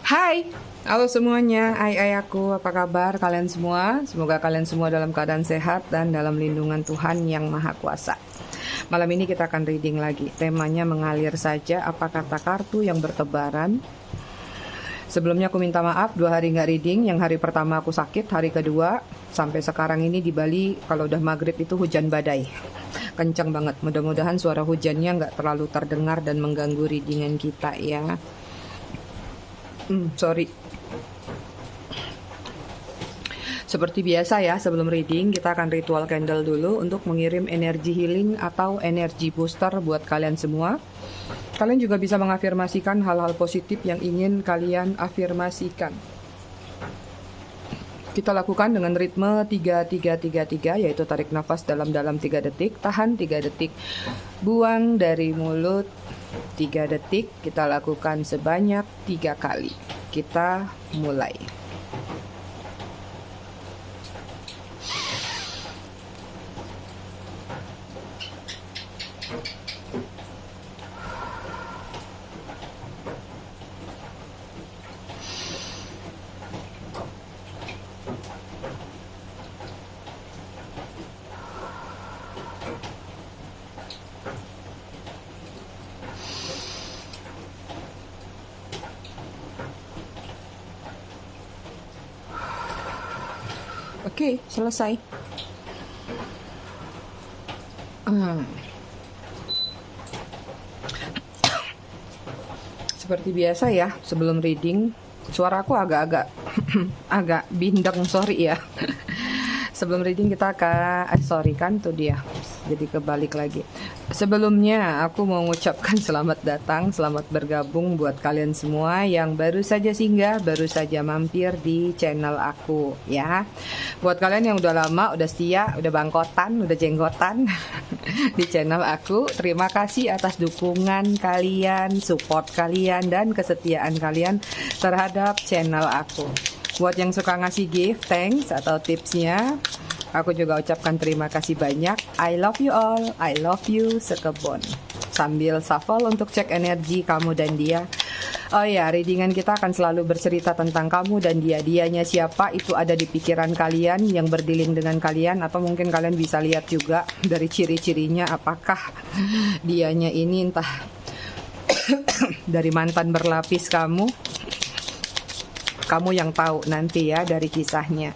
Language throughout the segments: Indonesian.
Hai, halo semuanya, aku, apa kabar kalian semua? Semoga kalian semua dalam keadaan sehat dan dalam lindungan Tuhan yang Maha Kuasa. Malam ini kita akan reading lagi, temanya mengalir saja, apa kata kartu yang bertebaran. Sebelumnya aku minta maaf, 2 hari nggak reading, yang hari pertama aku sakit, hari kedua, sampai sekarang ini di Bali, kalau udah maghrib itu hujan badai. Kencang banget, mudah-mudahan suara hujannya nggak terlalu terdengar dan mengganggu readingan kita ya. Sorry. Seperti biasa ya, sebelum reading kita akan ritual candle dulu untuk mengirim energi healing atau energi booster buat kalian semua. Kalian juga bisa mengafirmasikan hal-hal positif yang ingin kalian afirmasikan. Kita lakukan dengan ritme 3-3-3-3, yaitu tarik nafas dalam-dalam 3 detik, tahan 3 detik, buang dari mulut 3 detik. Kita lakukan sebanyak 3 kali. Kita mulai. Oke, selesai. Seperti biasa ya, sebelum reading, suaraku agak-agak agak bindeng, sorry ya. Sebelum reading kita sorry kan tuh dia. Jadi kebalik lagi. Sebelumnya aku mau mengucapkan selamat datang, selamat bergabung buat kalian semua yang baru saja singgah, baru saja mampir di channel aku ya. Buat kalian yang udah lama, udah setia, udah bangkotan, udah jenggotan di channel aku, terima kasih atas dukungan kalian, support kalian, dan kesetiaan kalian terhadap channel aku. Buat yang suka ngasih gift, thanks atau tipsnya, aku juga ucapkan terima kasih banyak. I love you all, I love you sekebon. Sambil shuffle untuk cek energi kamu dan dia. Oh ya, readingan kita akan selalu bercerita tentang kamu dan dia. Dianya siapa itu ada di pikiran kalian yang berdealing dengan kalian, atau mungkin kalian bisa lihat juga dari ciri-cirinya apakah dianya ini entah dari mantan berlapis kamu yang tahu nanti ya dari kisahnya.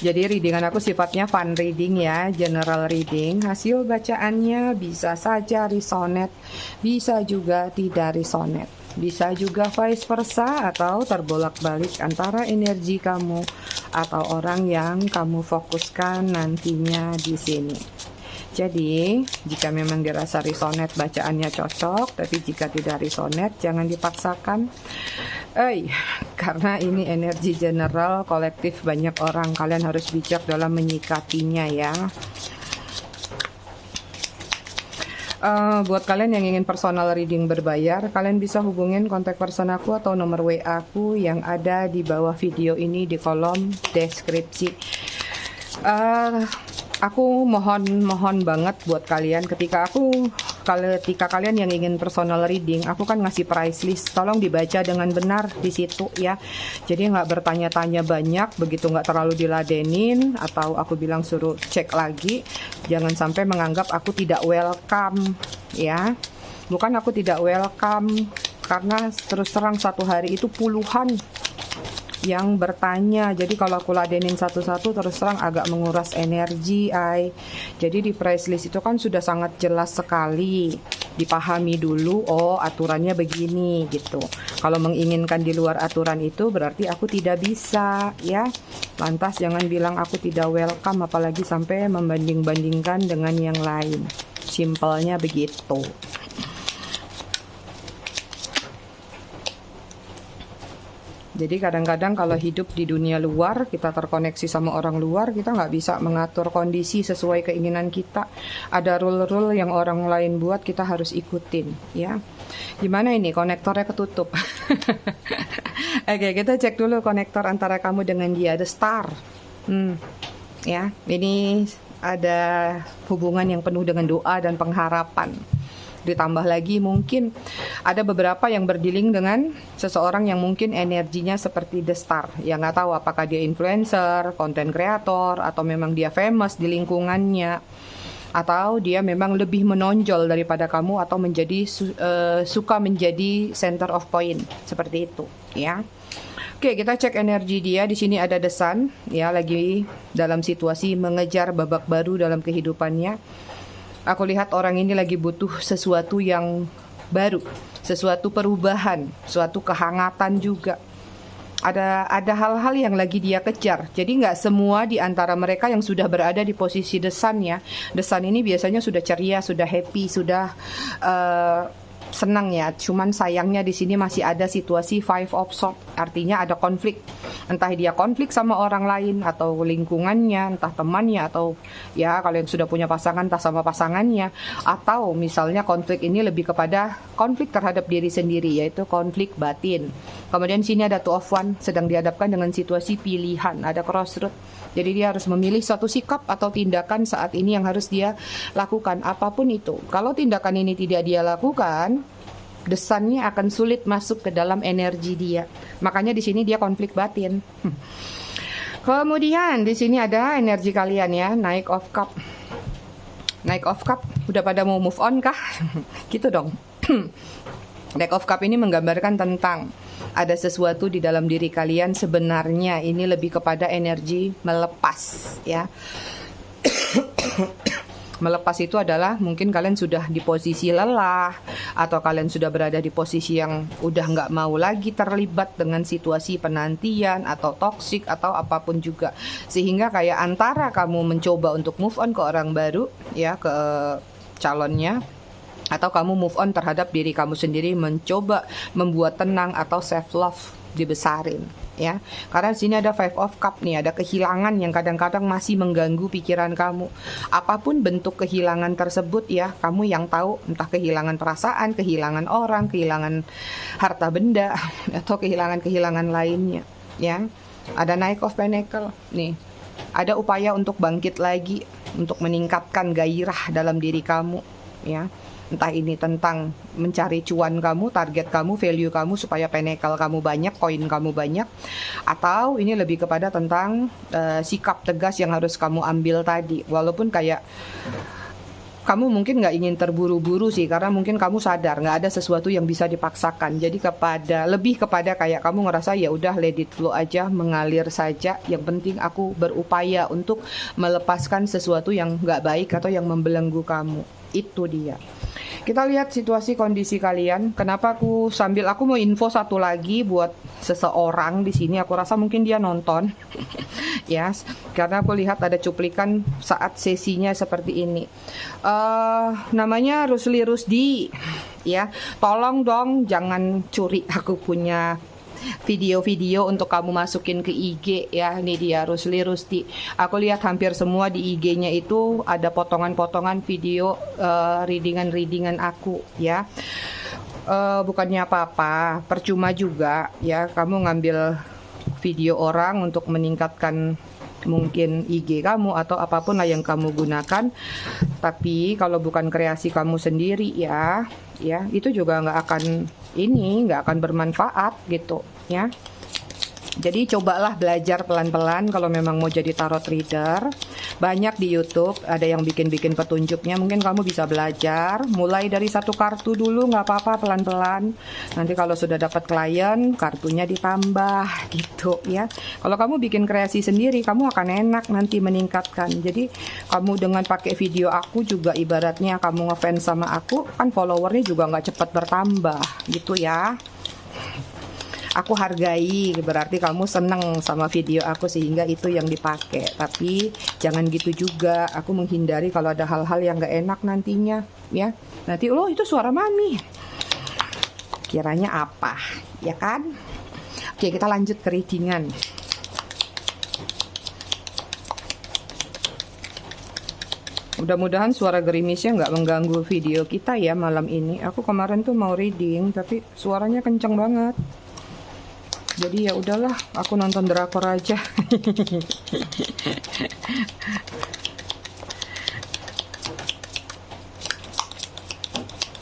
Jadi readingan aku sifatnya fun reading ya, general reading. Hasil bacaannya bisa saja resonate, bisa juga tidak resonate. Bisa juga vice versa atau terbolak-balik antara energi kamu atau orang yang kamu fokuskan nantinya di sini. Jadi, jika memang dirasa resonate bacaannya cocok, tapi jika tidak resonate jangan dipaksakan. Karena ini energi general kolektif banyak orang, kalian harus bijak dalam menyikapinya ya. Buat kalian yang ingin personal reading berbayar, kalian bisa hubungin kontak person aku atau nomor WA aku yang ada di bawah video ini di kolom deskripsi. Aku mohon banget buat kalian, ketika kalian yang ingin personal reading, aku kan ngasih price list, tolong dibaca dengan benar di situ ya. Jadi nggak bertanya-tanya banyak, begitu nggak terlalu diladenin, atau aku bilang suruh cek lagi. Jangan sampai menganggap aku tidak welcome ya. Bukan aku tidak welcome, karena terus terang satu hari itu puluhan yang bertanya. Jadi kalau aku ladenin satu-satu terus terang agak menguras energi. Jadi di price list itu kan sudah sangat jelas sekali, dipahami dulu, oh aturannya begini gitu. Kalau menginginkan di luar aturan itu berarti aku tidak bisa ya. Lantas jangan bilang aku tidak welcome, apalagi sampai membanding-bandingkan dengan yang lain. Simpelnya begitu. Jadi kadang-kadang kalau hidup di dunia luar, kita terkoneksi sama orang luar, kita nggak bisa mengatur kondisi sesuai keinginan kita. Ada rule-rule yang orang lain buat, kita harus ikutin ya. Gimana ini konektornya ketutup? Oke, kita cek dulu konektor antara kamu dengan dia. The star. Ya, ini ada hubungan yang penuh dengan doa dan pengharapan. Ditambah lagi mungkin ada beberapa yang berdealing dengan seseorang yang mungkin energinya seperti The Star. Ya nggak tahu apakah dia influencer, content creator, atau memang dia famous di lingkungannya, atau dia memang lebih menonjol daripada kamu, atau menjadi suka menjadi center of point seperti itu, ya. Oke, kita cek energi dia. Di sini ada The Sun, ya, lagi dalam situasi mengejar babak baru dalam kehidupannya. Aku lihat orang ini lagi butuh sesuatu yang baru, sesuatu perubahan, suatu kehangatan juga. Ada hal-hal yang lagi dia kejar. Jadi nggak semua di antara mereka yang sudah berada di posisi The Sun, ya. The Sun ini biasanya sudah ceria, sudah happy, sudah senang, ya. Cuman sayangnya di sini masih ada situasi Five of Swords, artinya ada konflik. Entah dia konflik sama orang lain, atau lingkungannya, entah temannya, atau ya kalau yang sudah punya pasangan entah sama pasangannya, atau misalnya konflik ini lebih kepada konflik terhadap diri sendiri, yaitu konflik batin. Kemudian sini ada Two of Wands, sedang dihadapkan dengan situasi pilihan, ada crossroad. Jadi dia harus memilih suatu sikap atau tindakan saat ini yang harus dia lakukan, apapun itu. Kalau tindakan ini tidak dia lakukan, The Sun-nya akan sulit masuk ke dalam energi dia. Makanya di sini dia konflik batin. Kemudian di sini ada energi kalian, ya, Knight of Cup. Knight of Cup, udah pada mau move on kah? Gitu dong. Knight of Cup ini menggambarkan tentang ada sesuatu di dalam diri kalian, sebenarnya ini lebih kepada energi melepas, ya. Melepas itu adalah mungkin kalian sudah di posisi lelah, atau kalian sudah berada di posisi yang udah nggak mau lagi terlibat dengan situasi penantian atau toksik atau apapun juga, sehingga kayak antara kamu mencoba untuk move on ke orang baru, ya, ke calonnya, atau kamu move on terhadap diri kamu sendiri, mencoba membuat tenang atau self love dibesarin, ya. Karena di sini ada Five of Cup nih, ada kehilangan yang kadang-kadang masih mengganggu pikiran kamu. Apapun bentuk kehilangan tersebut, ya, kamu yang tahu, entah kehilangan perasaan, kehilangan orang, kehilangan harta benda, atau kehilangan-kehilangan lainnya, ya. Ada Knight of Pentacles nih. Ada upaya untuk bangkit lagi, untuk meningkatkan gairah dalam diri kamu, ya. Entah ini tentang mencari cuan kamu, target kamu, value kamu, supaya pentacle kamu banyak, koin kamu banyak, atau ini lebih kepada tentang sikap tegas yang harus kamu ambil tadi. Walaupun kayak kamu mungkin nggak ingin terburu-buru sih, karena mungkin kamu sadar nggak ada sesuatu yang bisa dipaksakan. Jadi lebih kepada kayak kamu ngerasa ya udah let it flow aja, mengalir saja. Yang penting aku berupaya untuk melepaskan sesuatu yang nggak baik atau yang membelenggu kamu. Itu dia. Kita lihat situasi kondisi kalian. Kenapa aku mau info satu lagi buat seseorang di sini. Aku rasa mungkin dia nonton, ya, karena aku lihat ada cuplikan saat sesinya seperti ini. Namanya Rusli Rusdi, ya. Tolong dong jangan curi aku punya video-video untuk kamu masukin ke IG, ya. Ini dia Rusli Rusdi. Aku lihat hampir semua di IG-nya itu ada potongan-potongan video readingan aku, ya. Bukannya apa-apa, percuma juga, ya, kamu ngambil video orang untuk meningkatkan mungkin IG kamu atau apapun lah yang kamu gunakan. Tapi kalau bukan kreasi kamu sendiri, ya itu juga nggak akan bermanfaat gitu, ya. Jadi cobalah belajar pelan-pelan kalau memang mau jadi tarot reader. Banyak di YouTube, ada yang bikin-bikin petunjuknya. Mungkin kamu bisa belajar, mulai dari satu kartu dulu, nggak apa-apa, pelan-pelan. Nanti kalau sudah dapat klien, kartunya ditambah gitu, ya. Kalau kamu bikin kreasi sendiri, kamu akan enak nanti meningkatkan. Jadi kamu dengan pakai video aku juga ibaratnya kamu ngefans sama aku, kan followernya juga nggak cepat bertambah gitu, ya. Aku hargai, berarti kamu seneng sama video aku sehingga itu yang dipakai. Tapi jangan gitu juga, aku menghindari kalau ada hal-hal yang gak enak nantinya, ya. Nanti loh itu suara mami, kiranya apa, ya kan? Oke, kita lanjut ke readingan. Mudah-mudahan suara gerimisnya nggak mengganggu video kita ya malam ini. Aku kemarin tuh mau reading tapi suaranya kenceng banget. Jadi ya udahlah, aku nonton drakor aja.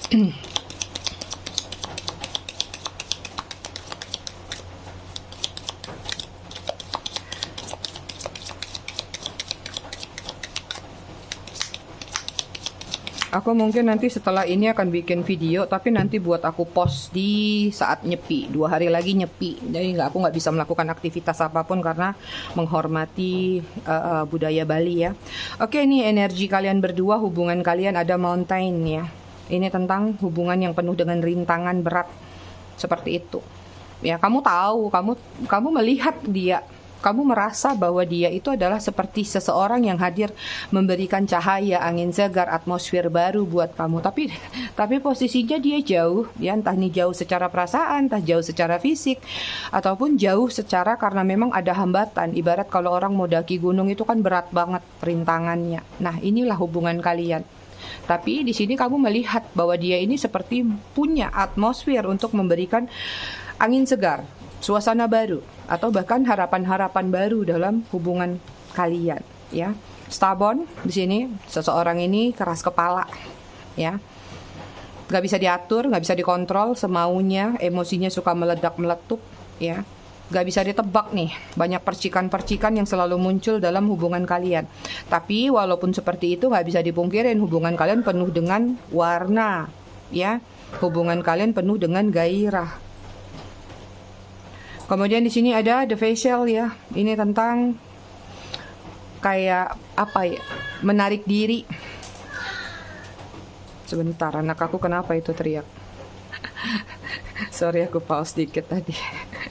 Aku mungkin nanti setelah ini akan bikin video, tapi nanti buat aku post di saat nyepi, 2 hari lagi nyepi. Jadi aku nggak bisa melakukan aktivitas apapun karena menghormati budaya Bali ya. Oke, ini energi kalian berdua, hubungan kalian ada mountain ya. Ini tentang hubungan yang penuh dengan rintangan berat seperti itu. Ya, kamu tahu, kamu melihat dia. Kamu merasa bahwa dia itu adalah seperti seseorang yang hadir memberikan cahaya, angin segar, atmosfer baru buat kamu. Tapi posisinya dia jauh, ya entah ini jauh secara perasaan, entah jauh secara fisik, ataupun jauh secara karena memang ada hambatan. Ibarat kalau orang mau daki gunung itu kan berat banget rintangannya. Nah, inilah hubungan kalian. Tapi di sini kamu melihat bahwa dia ini seperti punya atmosfer untuk memberikan angin segar, suasana baru, atau bahkan harapan-harapan baru dalam hubungan kalian ya. Stubborn di sini, seseorang ini keras kepala ya, nggak bisa diatur, nggak bisa dikontrol semaunya, emosinya suka meledak meletup ya, nggak bisa ditebak nih, banyak percikan-percikan yang selalu muncul dalam hubungan kalian. Tapi walaupun seperti itu nggak bisa dipungkirin hubungan kalian penuh dengan warna ya, hubungan kalian penuh dengan gairah. Kemudian di sini ada the facial ya. Ini tentang kayak apa ya? Menarik diri. Sebentar, anak aku kenapa itu teriak? Sorry, aku pause dikit tadi.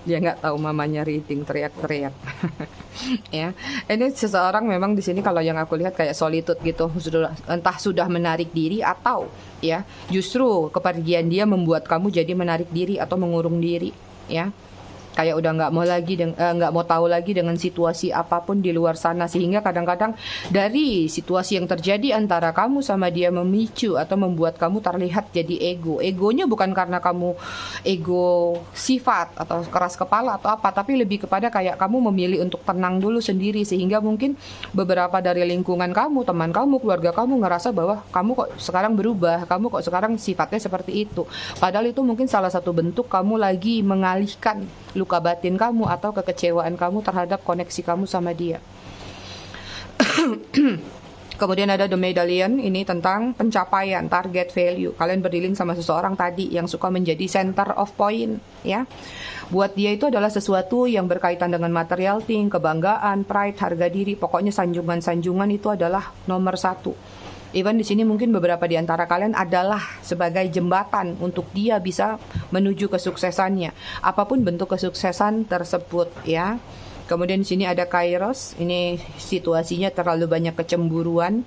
Dia nggak tahu mamanya reading, teriak-teriak. Ya, ini seseorang memang di sini kalau yang aku lihat kayak solitude gitu, entah sudah menarik diri atau ya justru kepergian dia membuat kamu jadi menarik diri atau mengurung diri ya. Kayak udah nggak mau tahu lagi dengan situasi apapun di luar sana, sehingga kadang-kadang dari situasi yang terjadi antara kamu sama dia memicu atau membuat kamu terlihat jadi egonya bukan karena kamu ego sifat atau keras kepala atau apa, tapi lebih kepada kayak kamu memilih untuk tenang dulu sendiri, sehingga mungkin beberapa dari lingkungan kamu, teman kamu, keluarga kamu ngerasa bahwa kamu kok sekarang berubah, kamu kok sekarang sifatnya seperti itu, padahal itu mungkin salah satu bentuk kamu lagi mengalihkan luka batin kamu atau kekecewaan kamu terhadap koneksi kamu sama dia. Kemudian ada the medallion, ini tentang pencapaian, target, value. Kalian berdealing sama seseorang tadi yang suka menjadi center of point ya. Buat dia itu adalah sesuatu yang berkaitan dengan material thing, kebanggaan, pride, harga diri, pokoknya sanjungan-sanjungan itu adalah nomor 1. Even di sini mungkin beberapa di antara kalian adalah sebagai jembatan untuk dia bisa menuju kesuksesannya, apapun bentuk kesuksesan tersebut ya. Kemudian di sini ada Kairos, ini situasinya terlalu banyak kecemburuan,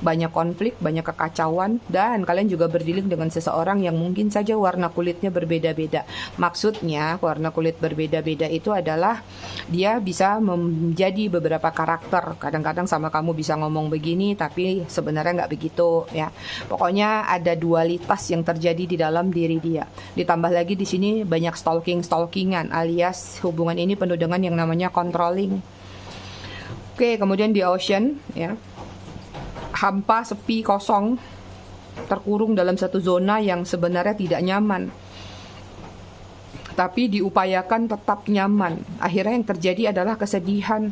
banyak konflik, banyak kekacauan, dan kalian juga berdealing dengan seseorang yang mungkin saja warna kulitnya berbeda-beda. Maksudnya warna kulit berbeda-beda itu adalah dia bisa menjadi beberapa karakter. Kadang-kadang sama kamu bisa ngomong begini, tapi sebenarnya nggak begitu ya. Pokoknya ada dualitas yang terjadi di dalam diri dia. Ditambah lagi di sini banyak stalkingan, alias hubungan ini penuh dengan yang namanya controlling. Oke, kemudian di ocean ya, hampa, sepi, kosong, terkurung dalam satu zona yang sebenarnya tidak nyaman, tapi diupayakan tetap nyaman. Akhirnya yang terjadi adalah kesedihan.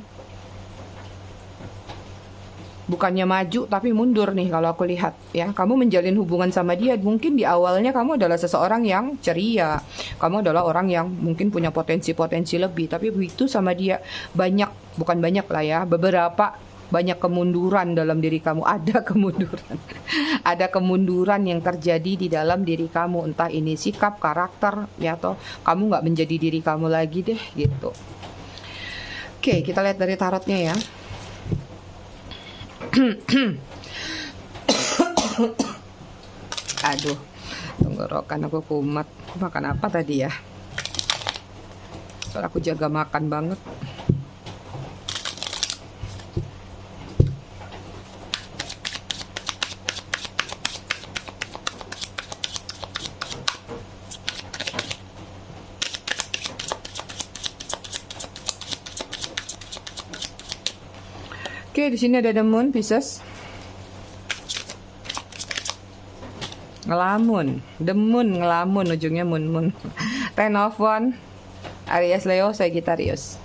Bukannya maju tapi mundur nih kalau aku lihat ya. Kamu menjalin hubungan sama dia, mungkin di awalnya kamu adalah seseorang yang ceria, kamu adalah orang yang mungkin punya potensi-potensi lebih, tapi begitu sama dia bukan banyak lah ya, banyak kemunduran dalam diri kamu. Ada kemunduran ada kemunduran yang terjadi di dalam diri kamu, entah ini sikap, karakter ya, atau kamu nggak menjadi diri kamu lagi deh gitu. Oke, kita lihat dari tarotnya ya. Aduh, tenggorokan aku kumat. Makan apa tadi ya? Soalnya aku jaga makan banget. Oke, di sini ada the moon, Pisces. ngelamun, demun, ngelamun, ujungnya mun. Ten of Wands, Aries, Leo, Sagittarius.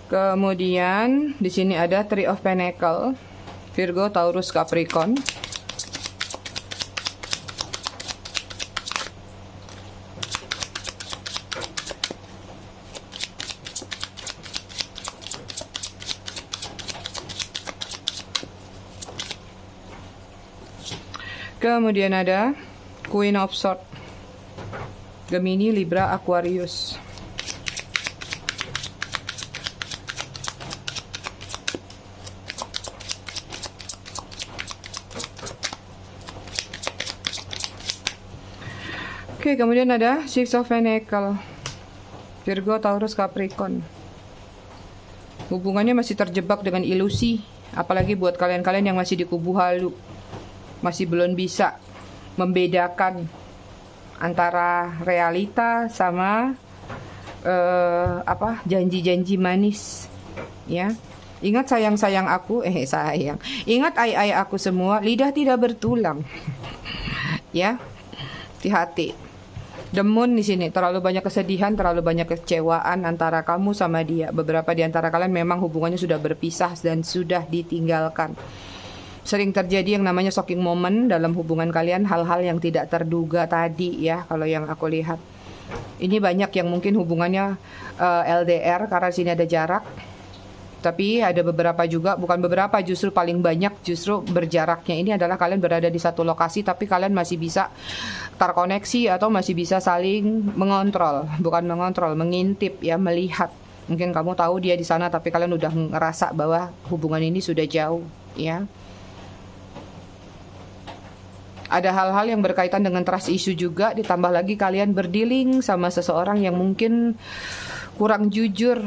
Kemudian di sini ada Three of Pentacles, Virgo, Taurus, Capricorn. Kemudian ada Queen of Swords, Gemini, Libra, Aquarius. Oke, kemudian ada Six of Pentacles, Virgo, Taurus, Capricorn. Hubungannya masih terjebak dengan ilusi, apalagi buat kalian-kalian yang masih di kubu halu, masih belum bisa membedakan antara realita sama janji-janji manis, ya. Ingat sayang-sayang aku, sayang. Ingat ai-ai aku semua, lidah tidak bertulang. Ya, hati-hati. Demun di sini, terlalu banyak kesedihan, terlalu banyak kecewaan antara kamu sama dia. Beberapa di antara kalian memang hubungannya sudah berpisah dan sudah ditinggalkan. Sering terjadi yang namanya shocking moment dalam hubungan kalian, hal-hal yang tidak terduga tadi ya, kalau yang aku lihat. Ini banyak yang mungkin hubungannya LDR karena di sini ada jarak. Tapi ada beberapa juga, bukan beberapa, justru paling banyak justru berjaraknya. Ini adalah kalian berada di satu lokasi tapi kalian masih bisa terkoneksi atau masih bisa saling mengontrol, bukan mengontrol, mengintip ya, melihat. Mungkin kamu tahu dia di sana tapi kalian udah ngerasa bahwa hubungan ini sudah jauh ya. Ada hal-hal yang berkaitan dengan trust issue juga, ditambah lagi kalian berdealing sama seseorang yang mungkin kurang jujur,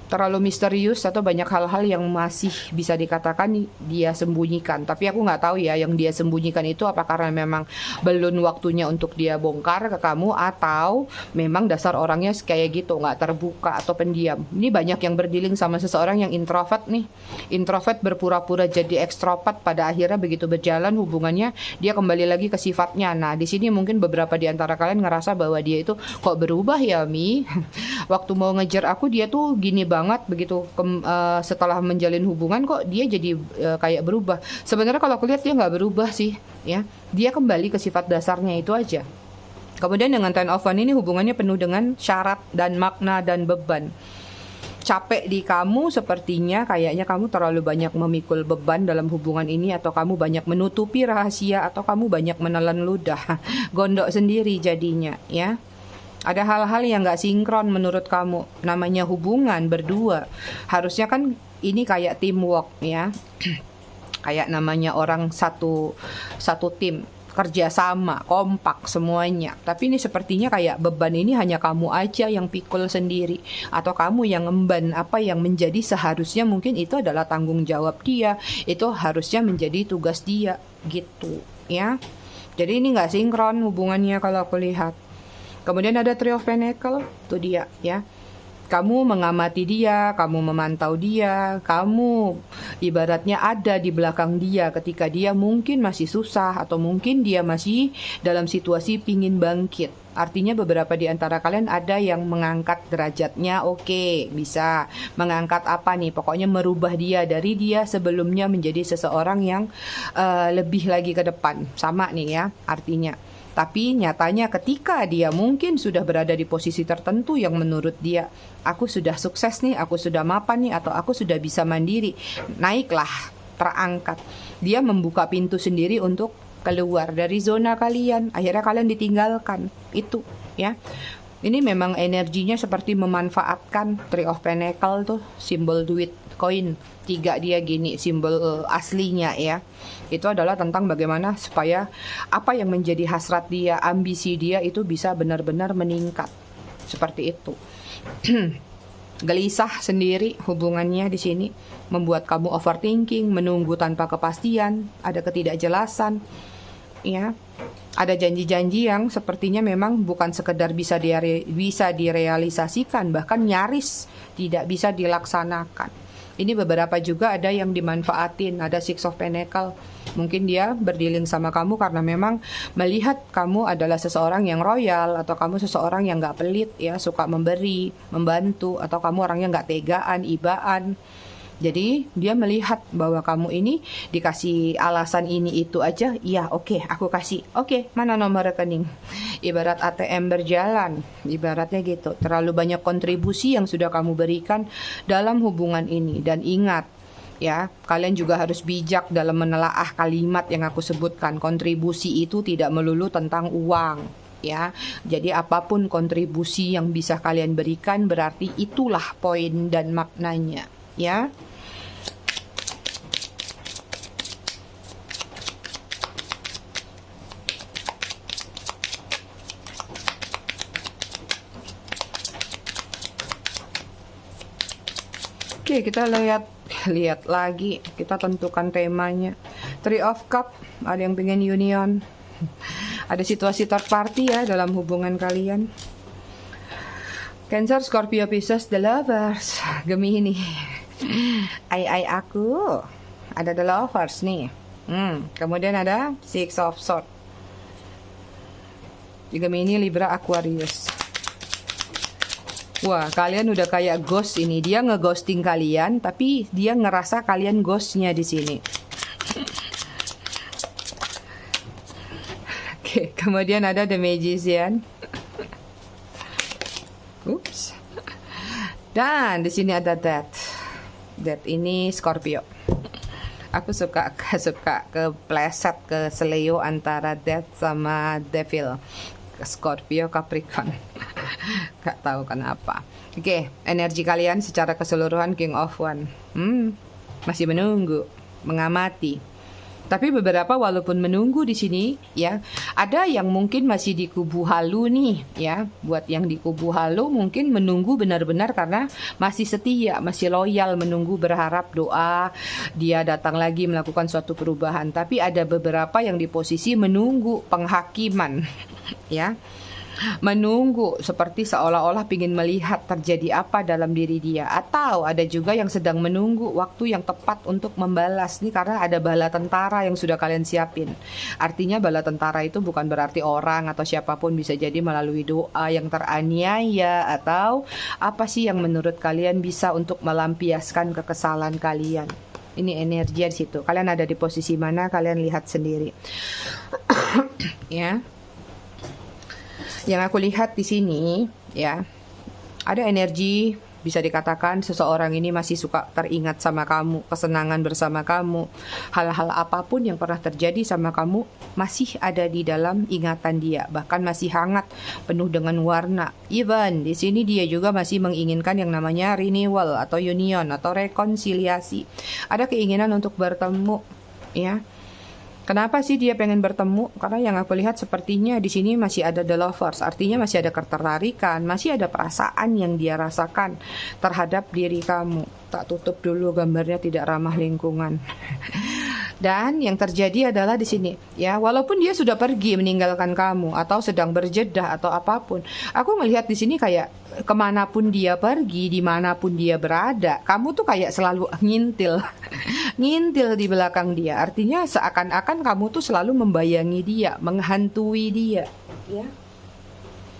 terlalu misterius, atau banyak hal-hal yang masih bisa dikatakan dia sembunyikan. Tapi aku nggak tahu ya, yang dia sembunyikan itu apa karena memang belum waktunya untuk dia bongkar ke kamu, atau memang dasar orangnya kayak gitu, nggak terbuka atau pendiam. Ini banyak yang berdealing sama seseorang yang introvert nih. Introvert berpura-pura jadi ekstrovert, pada akhirnya begitu berjalan hubungannya, dia kembali lagi ke sifatnya. Nah, di sini mungkin beberapa di antara kalian ngerasa bahwa dia itu kok berubah ya, Mi. Waktu mau ngejar aku dia tuh gini banget, begitu setelah menjalin hubungan kok dia jadi kayak berubah. Sebenarnya kalau aku lihat dia nggak berubah sih ya, dia kembali ke sifat dasarnya itu aja. Kemudian dengan Ten of Wands ini hubungannya penuh dengan syarat dan makna dan beban. Capek di kamu sepertinya, kayaknya kamu terlalu banyak memikul beban dalam hubungan ini, atau kamu banyak menutupi rahasia, atau kamu banyak menelan ludah. Gondok sendiri jadinya ya. Ada hal-hal yang gak sinkron menurut kamu. Namanya hubungan berdua, harusnya kan ini kayak teamwork ya. Kayak namanya orang satu tim, kerja sama, kompak semuanya. Tapi ini sepertinya kayak beban ini hanya kamu aja yang pikul sendiri, atau kamu yang ngemban apa yang menjadi seharusnya mungkin itu adalah tanggung jawab dia, itu harusnya menjadi tugas dia gitu ya. Jadi ini gak sinkron hubungannya kalau aku lihat. Kemudian ada Three of Pentacles, tuh dia ya. Kamu mengamati dia, kamu memantau dia, kamu ibaratnya ada di belakang dia ketika dia mungkin masih susah, atau mungkin dia masih dalam situasi pingin bangkit. Artinya beberapa di antara kalian ada yang mengangkat derajatnya, oke, bisa. Mengangkat apa nih? Pokoknya merubah dia dari dia sebelumnya menjadi seseorang yang lebih lagi ke depan. Sama nih ya, artinya. Tapi nyatanya ketika dia mungkin sudah berada di posisi tertentu yang menurut dia, aku sudah sukses nih, aku sudah mapan nih, atau aku sudah bisa mandiri, naiklah, terangkat. Dia membuka pintu sendiri untuk keluar dari zona kalian, akhirnya kalian ditinggalkan. Itu ya. Ini memang energinya seperti memanfaatkan Three of Pentacles tuh, simbol duit, koin. 3 dia gini, simbol aslinya ya. Itu adalah tentang bagaimana supaya apa yang menjadi hasrat dia, ambisi dia itu bisa benar-benar meningkat. Seperti itu. Gelisah sendiri hubungannya di sini, membuat kamu overthinking, menunggu tanpa kepastian, ada ketidakjelasan. ya. Ada janji-janji yang sepertinya memang bukan sekedar bisa direalisasikan, bahkan nyaris tidak bisa dilaksanakan. Ini beberapa juga ada yang dimanfaatin, ada Six of Pentacle. Mungkin dia berdealing sama kamu karena memang melihat kamu adalah seseorang yang royal, atau kamu seseorang yang gak pelit, ya, suka memberi, membantu, atau kamu orangnya gak tegaan, ibaan. Jadi dia melihat bahwa kamu ini dikasih alasan ini itu aja, iya oke, aku kasih. Oke, mana nomor rekening? Ibarat ATM berjalan, ibaratnya gitu. Terlalu banyak kontribusi yang sudah kamu berikan dalam hubungan ini. Dan ingat, ya, kalian juga harus bijak dalam menelaah kalimat yang aku sebutkan. Kontribusi itu tidak melulu tentang uang, ya. Jadi apapun kontribusi yang bisa kalian berikan, berarti itulah poin dan maknanya, ya. Oke, kita lihat lagi, kita tentukan temanya. Three of Cup, ada yang pengen union. Ada situasi third party ya dalam hubungan kalian. Cancer, Scorpio, Pisces, The Lovers, Gemini. Ai aku. Ada The Lovers nih. Kemudian ada Six of Swords. Gemini, Libra, Aquarius. Wah, kalian udah kayak ghost ini. Dia ngeghosting kalian, tapi dia ngerasa kalian ghostnya di sini. Oke, kemudian ada The Magician. Oops. Dan di sini ada Death. Death ini Scorpio. Aku suka kepleset ke seleo antara Death sama Devil. Scorpio, Capricorn. Gak tahu kenapa. Oke, energi kalian secara keseluruhan King of Wands. Masih menunggu, mengamati. Tapi beberapa walaupun menunggu di sini, ya, ada yang mungkin masih di kubu halu nih, ya. Buat yang di kubu halu mungkin menunggu benar-benar karena masih setia, masih loyal, menunggu, berharap, doa dia datang lagi melakukan suatu perubahan. Tapi ada beberapa yang di posisi menunggu penghakiman, ya. Menunggu seperti seolah-olah ingin melihat terjadi apa dalam diri dia. Atau ada juga yang sedang menunggu waktu yang tepat untuk membalas. Nih karena ada bala tentara yang sudah kalian siapin. Artinya bala tentara itu bukan berarti orang atau siapapun, bisa jadi melalui doa yang teraniaya, atau apa sih yang menurut kalian bisa untuk melampiaskan kekesalan kalian. Ini energi di situ. Kalian ada di posisi mana, kalian lihat sendiri. Ya. Yang aku lihat di sini, ya, ada energi, bisa dikatakan seseorang ini masih suka teringat sama kamu, kesenangan bersama kamu, hal-hal apapun yang pernah terjadi sama kamu masih ada di dalam ingatan dia, bahkan masih hangat, penuh dengan warna. Even di sini dia juga masih menginginkan yang namanya renewal atau union atau rekonsiliasi. Ada keinginan untuk bertemu, ya. Kenapa sih dia pengen bertemu? Karena yang aku lihat sepertinya di sini masih ada The Lovers, artinya masih ada ketertarikan, masih ada perasaan yang dia rasakan terhadap diri kamu. Tak tutup dulu gambarnya, tidak ramah lingkungan. Dan yang terjadi adalah di sini, ya, walaupun dia sudah pergi meninggalkan kamu atau sedang berjedah atau apapun, aku melihat di sini kayak kemanapun dia pergi, dimanapun dia berada, kamu tuh kayak selalu ngintil, ngintil di belakang dia. Artinya seakan-akan kamu tuh selalu membayangi dia, menghantui dia, ya.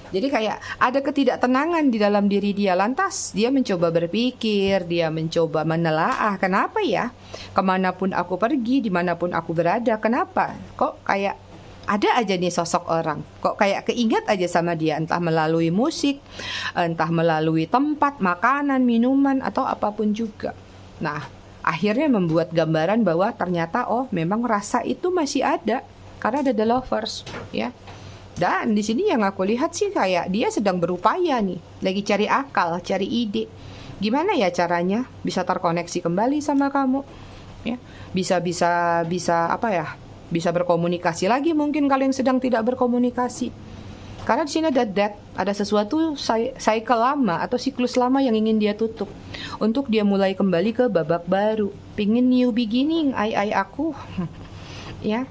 Jadi kayak ada ketidaktenangan di dalam diri dia. Lantas dia mencoba berpikir, dia mencoba menelaah, kenapa ya? Kemanapun aku pergi, dimanapun aku berada, kenapa? Kok kayak ada aja nih sosok orang, kok kayak keingat aja sama dia, entah melalui musik, entah melalui tempat, makanan, minuman, atau apapun juga. Nah, akhirnya membuat gambaran bahwa ternyata memang rasa itu masih ada karena ada The Lovers, ya. Dan di sini yang aku lihat sih kayak dia sedang berupaya nih, lagi cari akal, cari ide. Gimana ya caranya bisa terkoneksi kembali sama kamu, ya? Bisa apa ya? Bisa berkomunikasi lagi, mungkin kalian sedang tidak berkomunikasi. Karena di sini ada death, ada sesuatu cycle lama atau siklus lama yang ingin dia tutup untuk dia mulai kembali ke babak baru. Pingin new beginning, aku. Ya.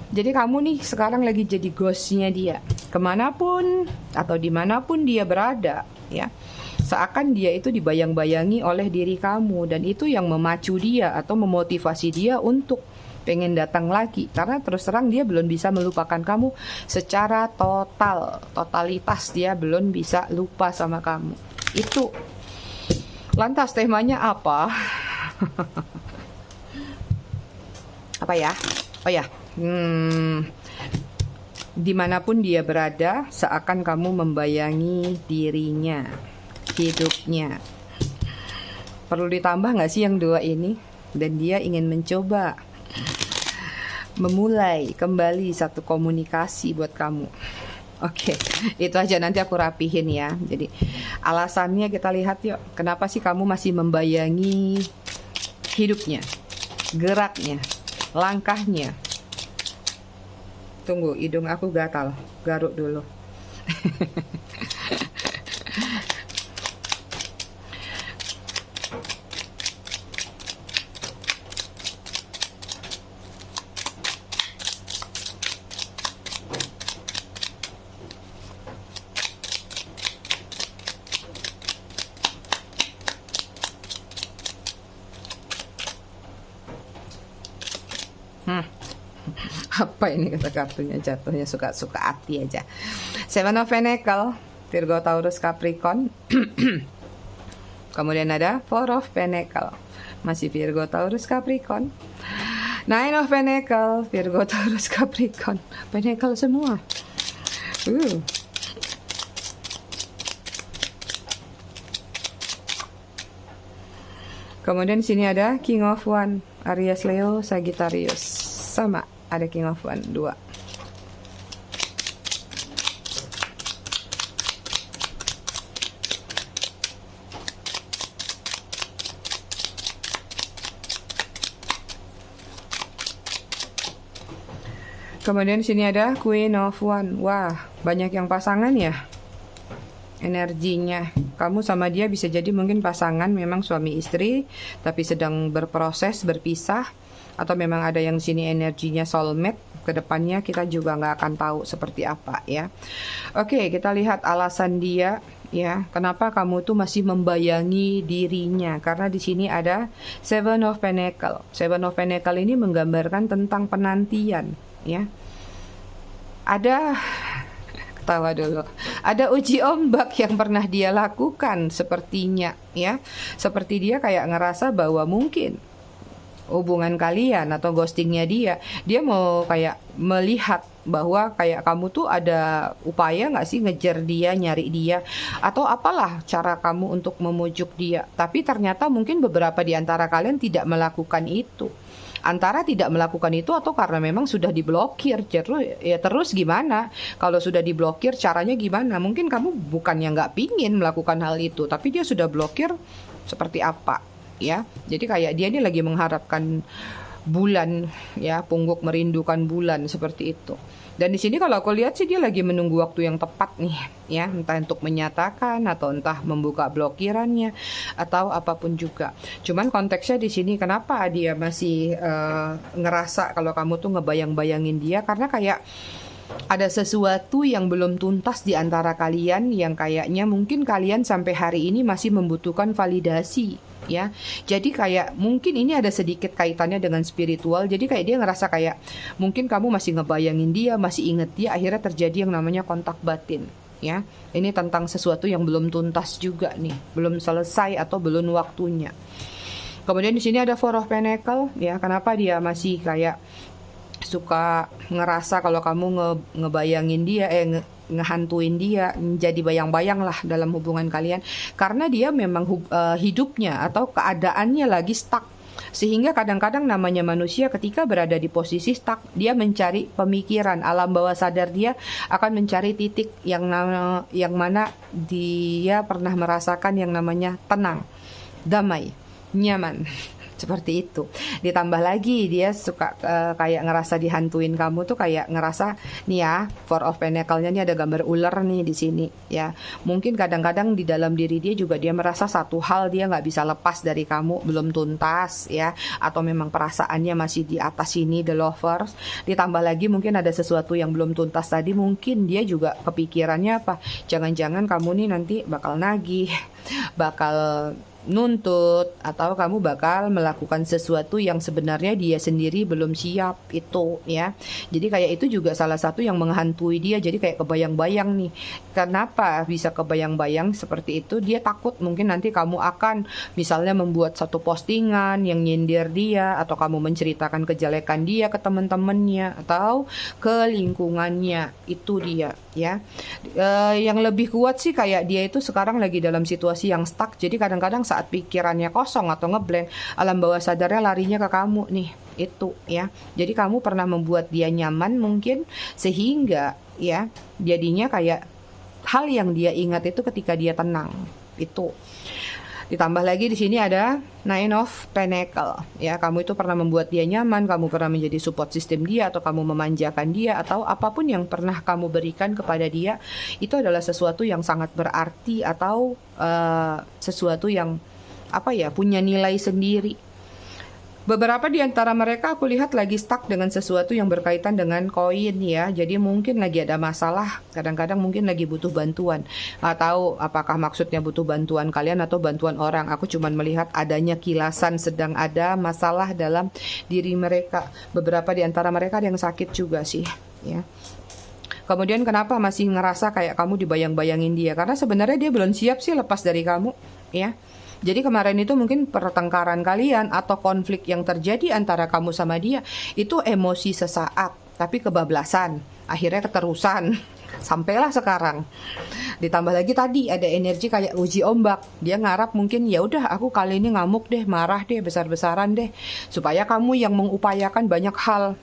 Jadi kamu nih sekarang lagi jadi ghostnya dia. Kemanapun atau dimanapun dia berada, ya. Seakan dia itu dibayang-bayangi oleh diri kamu. Dan itu yang memacu dia atau memotivasi dia untuk pengen datang lagi. Karena terus terang dia belum bisa melupakan kamu secara total. Totalitas dia belum bisa lupa sama kamu. Itu. Lantas temanya apa? Apa ya? Oh ya. Dimanapun dia berada, seakan kamu membayangi dirinya, hidupnya. Perlu ditambah nggak sih yang dua ini? Dan dia ingin mencoba memulai kembali satu komunikasi buat kamu. Oke, itu aja, nanti aku rapihin ya. Jadi alasannya kita lihat yuk. Kenapa sih kamu masih membayangi hidupnya, geraknya, langkahnya? Tunggu, hidung aku gatal. Garuk dulu. Apa ini kata kartunya, jatuhnya suka-suka hati aja. Seven of Pentacle, Virgo, Taurus, Capricorn. Kemudian ada Four of Pentacle, masih Virgo, Taurus, Capricorn. Nine of Pentacle, Virgo, Taurus, Capricorn. Pentacle semua. Kemudian sini ada King of One, Aries, Leo, Sagittarius. Sama, ada King of One, 2. Kemudian sini ada Queen of One. Wah, banyak yang pasangan ya energinya. Kamu sama dia bisa jadi mungkin pasangan, memang suami istri, tapi sedang berproses berpisah. Atau memang ada yang sini energinya soulmate. Kedepannya kita juga nggak akan tahu seperti apa ya. Oke, kita lihat alasan dia ya. Kenapa kamu tuh masih membayangi dirinya? Karena di sini ada Seven of Pentacle. Seven of Pentacle ini menggambarkan tentang penantian ya. Ada, ketawa dulu. Ada uji ombak yang pernah dia lakukan sepertinya ya. Seperti dia kayak ngerasa bahwa mungkin hubungan kalian atau ghostingnya dia mau kayak melihat bahwa kayak kamu tuh ada upaya nggak sih ngejar dia, nyari dia, atau apalah cara kamu untuk memujuk dia. Tapi ternyata mungkin beberapa di antara kalian tidak melakukan itu. Antara tidak melakukan itu atau karena memang sudah diblokir. Terus gimana? Kalau sudah diblokir caranya gimana? Mungkin kamu bukannya nggak pingin melakukan hal itu, tapi dia sudah blokir seperti apa? Ya, jadi kayak dia ini lagi mengharapkan bulan ya, pungguk merindukan bulan seperti itu. Dan di sini kalau aku lihat sih dia lagi menunggu waktu yang tepat nih ya, entah untuk menyatakan atau entah membuka blokirannya atau apapun juga. Cuman konteksnya di sini kenapa dia masih ngerasa kalau kamu tuh ngebayang-bayangin dia, karena kayak ada sesuatu yang belum tuntas di antara kalian yang kayaknya mungkin kalian sampai hari ini masih membutuhkan validasi ya. Jadi kayak mungkin ini ada sedikit kaitannya dengan spiritual. Jadi kayak dia ngerasa kayak mungkin kamu masih ngebayangin dia, masih inget dia, akhirnya terjadi yang namanya kontak batin ya. Ini tentang sesuatu yang belum tuntas juga nih, belum selesai atau belum waktunya. Kemudian di sini ada Four of Pentacle ya. Kenapa dia masih kayak suka ngerasa kalau kamu ngebayangin dia, ngehantuin dia, jadi bayang-bayang lah dalam hubungan kalian, karena dia memang hidupnya atau keadaannya lagi stuck. Sehingga kadang-kadang namanya manusia ketika berada di posisi stuck, dia mencari pemikiran, alam bawah sadar dia akan mencari titik yang mana dia pernah merasakan yang namanya tenang, damai, nyaman. Seperti itu. Ditambah lagi dia suka kayak ngerasa dihantuin kamu tuh, kayak ngerasa nih ya, Four of Pentacle-nya nih ada gambar ular nih di sini ya. Mungkin kadang-kadang di dalam diri dia juga dia merasa satu hal dia nggak bisa lepas dari kamu, belum tuntas ya, atau memang perasaannya masih di atas ini, the lovers. Ditambah lagi mungkin ada sesuatu yang belum tuntas tadi, mungkin dia juga kepikirannya apa? Jangan-jangan kamu nih nanti bakal nagih, bakal nuntut, atau kamu bakal melakukan sesuatu yang sebenarnya dia sendiri belum siap itu ya. Jadi kayak itu juga salah satu yang menghantui dia. Jadi kayak kebayang-bayang nih. Kenapa bisa kebayang-bayang seperti itu? Dia takut mungkin nanti kamu akan misalnya membuat satu postingan yang nyindir dia, atau kamu menceritakan kejelekan dia ke teman-temannya atau ke lingkungannya. Itu dia ya. Yang lebih kuat sih kayak dia itu sekarang lagi dalam situasi yang stuck. Jadi kadang-kadang saat pikirannya kosong atau ngeblank, alam bawah sadarnya larinya ke kamu nih, itu ya. Jadi kamu pernah membuat dia nyaman mungkin, sehingga ya jadinya kayak hal yang dia ingat itu ketika dia tenang itu. Ditambah lagi di sini ada Nine of Pentacle ya. Kamu itu pernah membuat dia nyaman, kamu pernah menjadi support system dia, atau kamu memanjakan dia, atau apapun yang pernah kamu berikan kepada dia, itu adalah sesuatu yang sangat berarti, atau sesuatu yang apa ya, punya nilai sendiri. Beberapa di antara mereka aku lihat lagi stuck dengan sesuatu yang berkaitan dengan koin ya. Jadi mungkin lagi ada masalah, kadang-kadang mungkin lagi butuh bantuan. Nggak tahu apakah maksudnya butuh bantuan kalian atau bantuan orang. Aku cuma melihat adanya kilasan sedang ada masalah dalam diri mereka. Beberapa di antara mereka ada yang sakit juga sih ya. Kemudian kenapa masih ngerasa kayak kamu dibayang-bayangin dia? Karena sebenarnya dia belum siap sih lepas dari kamu ya. Jadi kemarin itu mungkin pertengkaran kalian atau konflik yang terjadi antara kamu sama dia itu emosi sesaat, tapi kebablasan, akhirnya keterusan sampailah sekarang. Ditambah lagi tadi ada energi kayak uji ombak. Dia ngarap mungkin ya udah aku kali ini ngamuk deh, marah deh, besar-besaran deh, supaya kamu yang mengupayakan banyak hal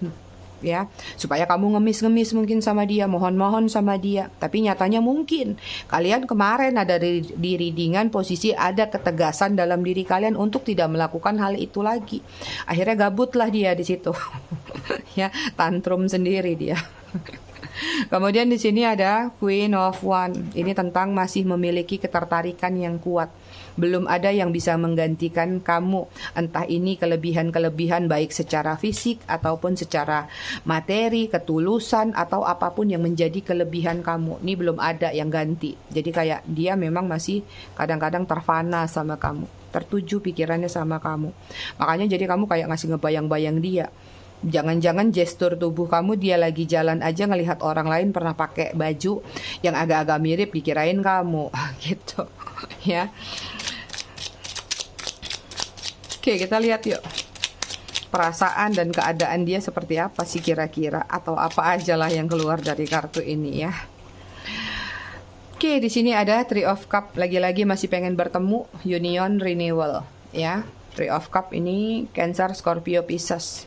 ya, supaya kamu ngemis-ngemis mungkin sama dia, mohon-mohon sama dia. Tapi nyatanya mungkin kalian kemarin ada di readingan posisi ada ketegasan dalam diri kalian untuk tidak melakukan hal itu lagi. Akhirnya gabutlah dia di situ. Ya, tantrum sendiri dia. Kemudian di sini ada Queen of Wands. Ini tentang masih memiliki ketertarikan yang kuat. Belum ada yang bisa menggantikan kamu. Entah ini kelebihan-kelebihan baik secara fisik ataupun secara materi, ketulusan, atau apapun yang menjadi kelebihan kamu. Ini belum ada yang ganti. Jadi kayak dia memang masih kadang-kadang terfana sama kamu, tertuju pikirannya sama kamu. Makanya jadi kamu kayak ngasih ngebayang-bayang dia. Jangan-jangan gestur tubuh kamu dia lagi jalan aja ngelihat orang lain pernah pakai baju yang agak-agak mirip, dikirain kamu gitu ya. Oke, kita lihat yuk perasaan dan keadaan dia seperti apa sih kira-kira, atau apa aja lah yang keluar dari kartu ini ya. Oke, di sini ada Three of Cup, lagi-lagi masih pengen bertemu, union, renewal ya. Three of Cup ini Cancer, Scorpio, Pisces.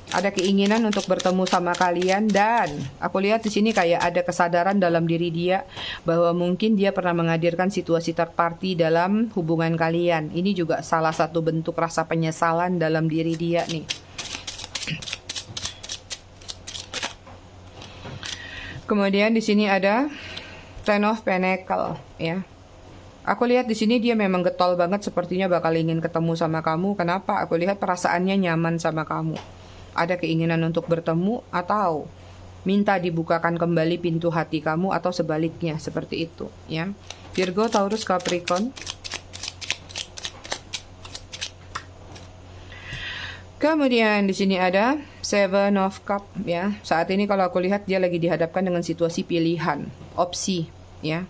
Ada keinginan untuk bertemu sama kalian, dan aku lihat di sini kayak ada kesadaran dalam diri dia bahwa mungkin dia pernah menghadirkan situasi third party dalam hubungan kalian. Ini juga salah satu bentuk rasa penyesalan dalam diri dia nih. Kemudian di sini ada Ten of Pentacle ya. Aku lihat di sini dia memang getol banget, sepertinya bakal ingin ketemu sama kamu. Kenapa? Aku lihat perasaannya nyaman sama kamu. Ada keinginan untuk bertemu atau minta dibukakan kembali pintu hati kamu, atau sebaliknya seperti itu ya. Virgo, Taurus, Capricorn. Kemudian di sini ada Seven of Cup ya. Saat ini kalau aku lihat dia lagi dihadapkan dengan situasi pilihan, opsi ya.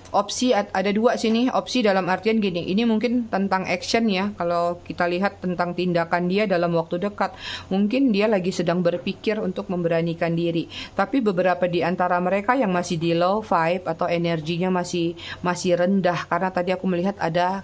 Opsi ada dua sini. Opsi dalam artian gini, ini mungkin tentang action ya. Kalau kita lihat tentang tindakan dia dalam waktu dekat, mungkin dia lagi sedang berpikir untuk memberanikan diri. Tapi beberapa di antara mereka yang masih di low vibe atau energinya masih rendah, karena tadi aku melihat ada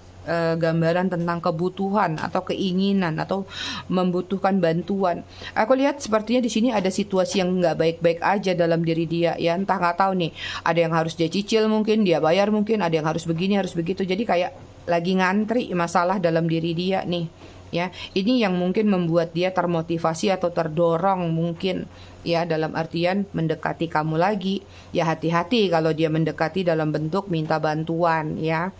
gambaran tentang kebutuhan atau keinginan atau membutuhkan bantuan. Aku lihat sepertinya di sini ada situasi yang nggak baik-baik aja dalam diri dia ya. Entah, nggak tahu nih, ada yang harus dia cicil mungkin, dia bayar mungkin, ada yang harus begini harus begitu. Jadi kayak lagi ngantri masalah dalam diri dia nih ya. Ini yang mungkin membuat dia termotivasi atau terdorong mungkin, ya, dalam artian mendekati kamu lagi. Ya hati-hati kalau dia mendekati dalam bentuk minta bantuan, ya.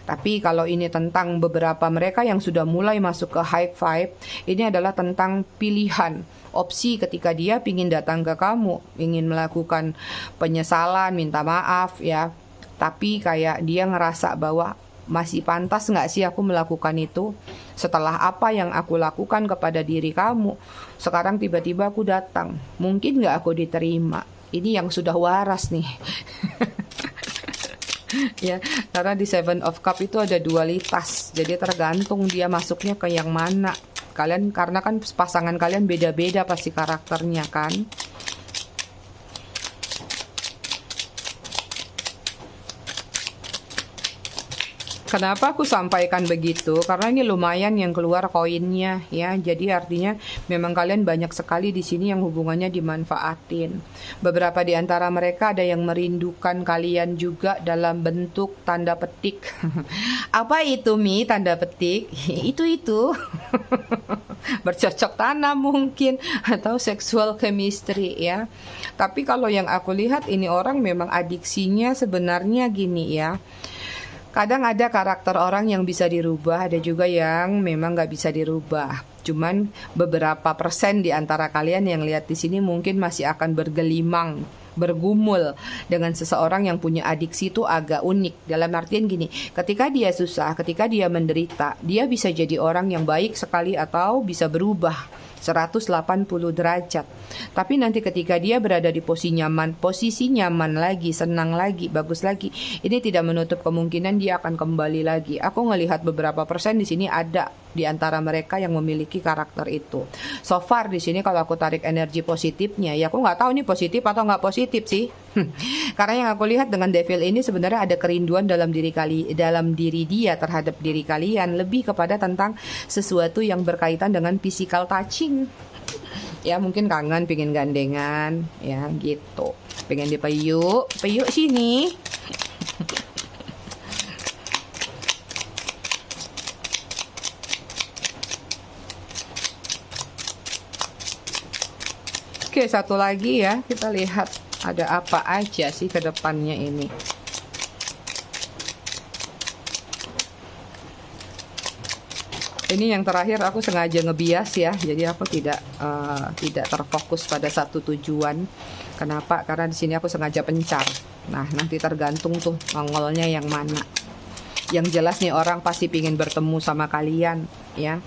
Tapi kalau ini tentang beberapa mereka yang sudah mulai masuk ke high five, ini adalah tentang pilihan, opsi ketika dia ingin datang ke kamu, ingin melakukan penyesalan, minta maaf, ya. Tapi kayak dia ngerasa bahwa masih pantas nggak sih aku melakukan itu? Setelah apa yang aku lakukan kepada diri kamu, sekarang tiba-tiba aku datang. Mungkin nggak aku diterima. Ini yang sudah waras nih. Ya, karena di Seven of Cup itu ada dualitas. Jadi tergantung dia masuknya ke yang mana. Kalian, karena kan pasangan kalian beda-beda pasti karakternya kan. Kenapa aku sampaikan begitu? Karena ini lumayan yang keluar koinnya, ya. Jadi artinya memang kalian banyak sekali di sini yang hubungannya dimanfaatin. Beberapa di antara mereka ada yang merindukan kalian juga dalam bentuk tanda petik. Apa itu, Mi? Tanda petik? Itu. Bercocok tanam mungkin, atau sexual chemistry, ya. Tapi kalau yang aku lihat ini orang memang adiksinya sebenarnya gini, ya. Kadang ada karakter orang yang bisa dirubah, ada juga yang memang nggak bisa dirubah. Cuman beberapa persen di antara kalian yang lihat di sini mungkin masih akan bergelimang, bergumul dengan seseorang yang punya adiksi itu agak unik. Dalam artian gini, ketika dia susah, ketika dia menderita, dia bisa jadi orang yang baik sekali atau bisa berubah 180 derajat. Tapi nanti ketika dia berada di posisi nyaman lagi, senang lagi, bagus lagi, ini tidak menutup kemungkinan dia akan kembali lagi. Aku ngelihat beberapa persen di sini ada di antara mereka yang memiliki karakter itu. So far di sini kalau aku tarik energi positifnya, ya aku nggak tahu ini positif atau nggak positif sih. Karena yang aku lihat dengan devil ini sebenarnya ada kerinduan dalam diri dia terhadap diri kalian, lebih kepada tentang sesuatu yang berkaitan dengan physical touching. Ya mungkin kangen, pengen gandengan, ya gitu. Pengen dipeluk, peluk sini. Oke, satu lagi ya, kita lihat ada apa aja sih ke depannya ini. Ini yang terakhir aku sengaja ngebias ya, jadi aku tidak terfokus pada satu tujuan. Kenapa? Karena di sini aku sengaja pencar. Nah, nanti tergantung tuh nongolnya yang mana. Yang jelas nih orang pasti pingin bertemu sama kalian, ya.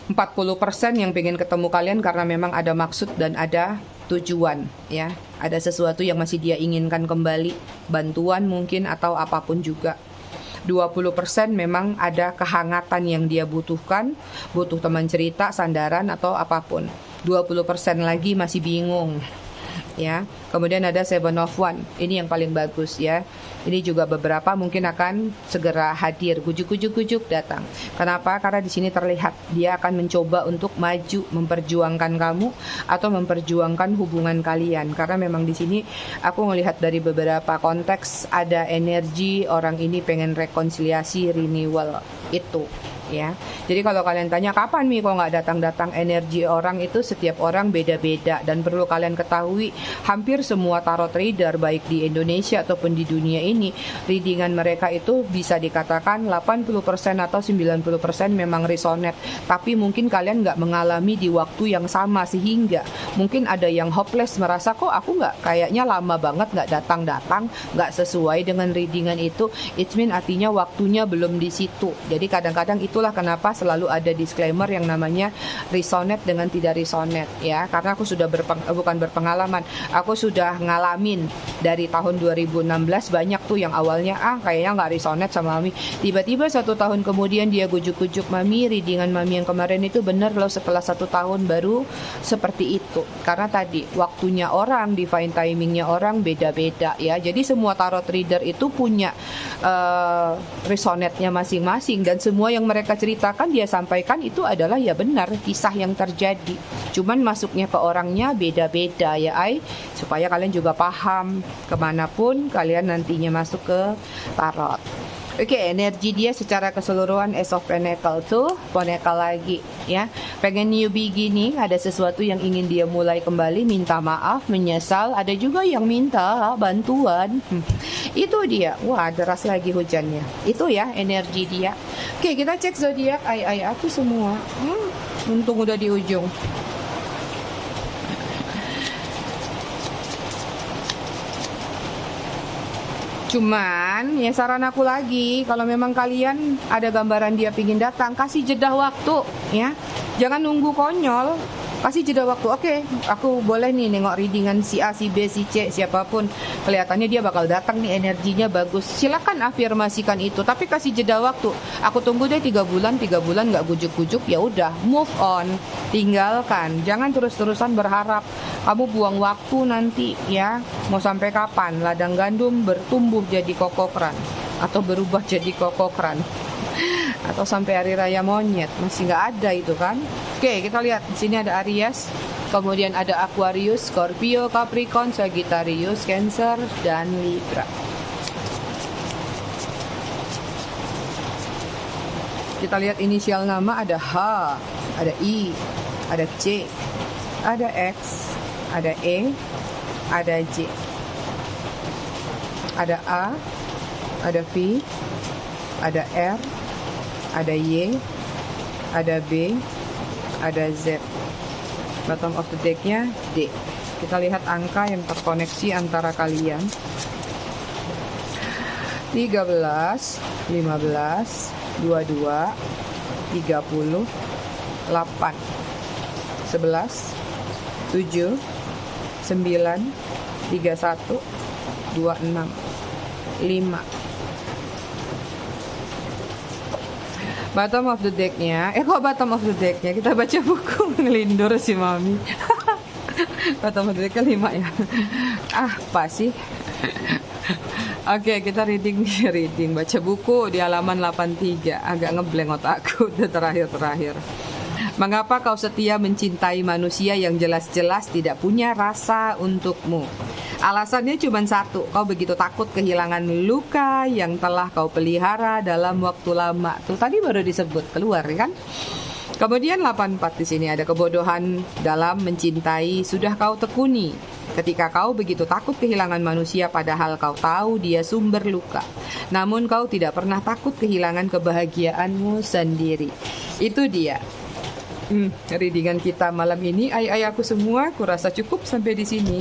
40% yang pengen ketemu kalian karena memang ada maksud dan ada tujuan, ya. Ada sesuatu yang masih dia inginkan kembali, bantuan mungkin atau apapun juga. 20% memang ada kehangatan yang dia butuhkan, butuh teman cerita, sandaran atau apapun. 20% lagi masih bingung, ya. Kemudian ada Seven of Wands. Ini yang paling bagus, ya. Ini juga beberapa mungkin akan segera hadir, gujuk datang. Kenapa? Karena di sini terlihat dia akan mencoba untuk maju, memperjuangkan kamu atau memperjuangkan hubungan kalian. Karena memang di sini aku melihat dari beberapa konteks ada energi orang ini pengen rekonsiliasi, renewal itu, ya. Jadi kalau kalian tanya kapan Mi kok nggak datang-datang, energi orang itu setiap orang beda-beda, dan perlu kalian ketahui hampir semua tarot trader baik di Indonesia ataupun di dunia ini, readingan mereka itu bisa dikatakan 80% atau 90% memang resonate, tapi mungkin kalian nggak mengalami di waktu yang sama, sehingga mungkin ada yang hopeless, merasa kok aku nggak, kayaknya lama banget nggak datang-datang, nggak sesuai dengan readingan itu. It mean artinya waktunya belum di situ. Jadi kadang-kadang itulah kenapa selalu ada disclaimer yang namanya resonate dengan tidak resonate, ya. Karena aku sudah bukan berpengalaman, aku sudah ngalamin dari tahun 2016 banyak tuh yang awalnya kayaknya nggak resonate sama Mami, tiba-tiba 1 tahun kemudian dia gujuk-gujuk, Mami readingan Mami yang kemarin itu bener loh, setelah 1 tahun baru seperti itu. Karena tadi waktunya orang, divine timingnya orang beda-beda, ya. Jadi semua tarot reader itu punya resonate-nya masing-masing, dan semua yang mereka ceritakan dia sampaikan itu adalah ya benar kisah yang terjadi, cuman masuknya ke orangnya beda-beda, ya supaya kalian juga paham kemanapun kalian nantinya masuk ke tarot. Oke, energi dia secara keseluruhan Ace of Pentacle tuh, Pentacle lagi ya. Pengen new beginning, ada sesuatu yang ingin dia mulai kembali, minta maaf, menyesal, ada juga yang minta bantuan. Itu dia. Wah, deras lagi hujannya. Itu ya energi dia. Oke, kita cek zodiak ai aku semua. Untung udah di ujung. Cuman, ya saran aku lagi, kalau memang kalian ada gambaran dia pingin datang, kasih jeda waktu, ya. Jangan nunggu konyol, kasih jeda waktu. Oke, aku boleh nih nengok readingan si A, si B, si C, siapapun. Kelihatannya dia bakal datang nih, energinya bagus. Silakan afirmasikan itu, tapi kasih jeda waktu. Aku tunggu deh 3 bulan nggak gujuk-gujuk, ya udah, move on, tinggalkan. Jangan terus-terusan berharap. Kamu buang waktu nanti ya. Mau sampai kapan ladang gandum bertumbuh jadi kokokran atau berubah jadi kokokran atau sampai hari raya monyet, masih nggak ada itu kan. Oke, kita lihat di sini ada Aries, kemudian ada Aquarius, Scorpio, Capricorn, Sagittarius, Cancer, dan Libra. Kita lihat inisial nama, ada H, ada I, ada C, ada X, ada E, ada J, ada A, ada V, ada R, ada Y, ada B, ada Z. Bottom of the deck-nya D. Kita lihat angka yang terkoneksi antara kalian. 13, 15, 22, 30, 8, 11, 7, 9, 31, 26, 5. Bottom of the deck-nya, kok bottom of the deck-nya? Kita baca buku ngelindur si Mami. Bottom of the deck-nya 5 ya. Apa sih? Oke, kita reading baca buku di halaman 83. Agak ngeblank otakku udah terakhir. Mengapa kau setia mencintai manusia yang jelas-jelas tidak punya rasa untukmu? Alasannya cuma satu, kau begitu takut kehilangan luka yang telah kau pelihara dalam waktu lama. Tuh tadi baru disebut keluar kan? Kemudian 84 di sini ada kebodohan dalam mencintai sudah kau tekuni. Ketika kau begitu takut kehilangan manusia padahal kau tahu dia sumber luka. Namun kau tidak pernah takut kehilangan kebahagiaanmu sendiri. Itu dia. Readingan kita malam ini, aku semua, kurasa cukup sampai di sini.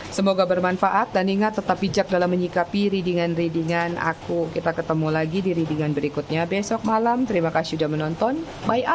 Semoga bermanfaat dan ingat tetap bijak dalam menyikapi readingan aku. Kita ketemu lagi di readingan berikutnya besok malam. Terima kasih sudah menonton. Bye.